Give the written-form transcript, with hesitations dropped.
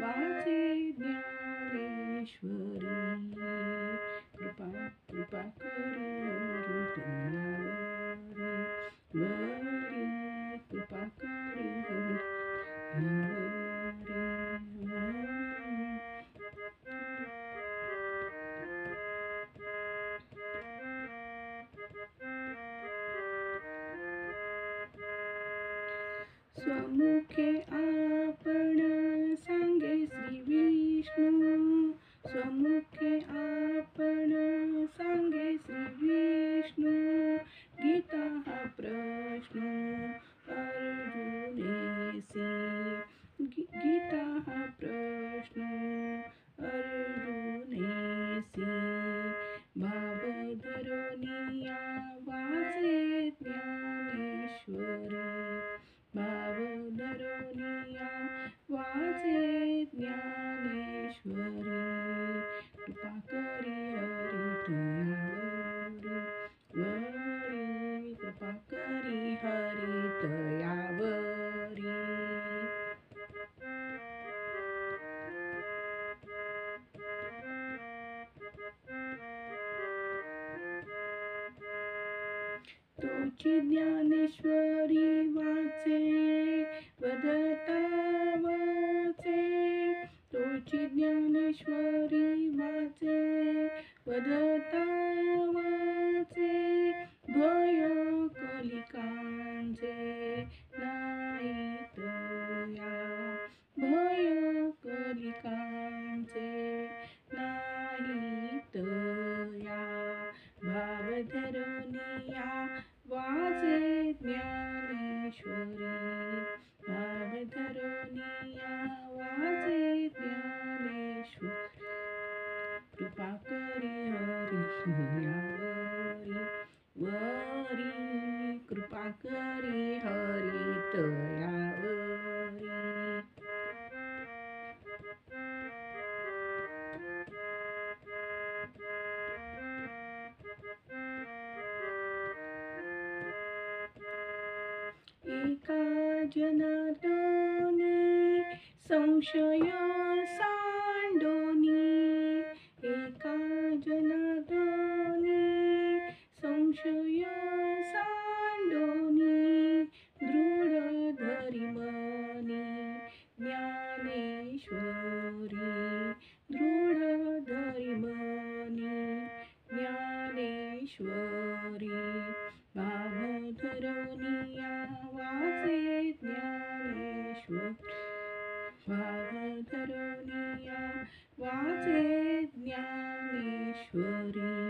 वाचे ज्ञानेश्वरी. कृपा कृपा करी हरी तुझ्यावरी, वरी कृपा करी हरी स्वमुखे आपण सांगे श्री विष्णू, स्वमुखे आपण सांगे श्री विष्णू. गीता हा प्रश्न अर्जुनेसी, गीता हा प्रश्न अर्जुनेसी. भाव धरुनिया वाचे ज्ञानेश्वरी, भाव धरुनिया वाचे ज्ञानेश्वरी. कृपा करी हरी तुझ्यावरी, वरी कृपा करी हरी तुझ्यावरी. तोची ज्ञानेश्वरी वाचे वदता वाचे, तोची ज्ञानेश्वरी वाचे वदता वाचे. भय कलिकांचे नाहीत या, भय कलिकांचे नाहीत या. भाव धरुनिया वाचे ज्ञानेश्वरी, भाव धरुनिया वाचे ज्ञानेश्वरी. कृपा करी हरी तुझ्यावरी, वरी कृपा करी हरी तुझ्यावरी. एका जनार्दनी संशय सांडोनी, एका जनार्दनी संशय सांडोनी. दृढ धरी मनी ज्ञानेश्वरी, दृढ धरी मनी ज्ञानेश्वरी. भाव धरुनिया वाचे ज्ञानेश्वरी, भाव धरुनिया वाचे ज्ञानेश्वरी.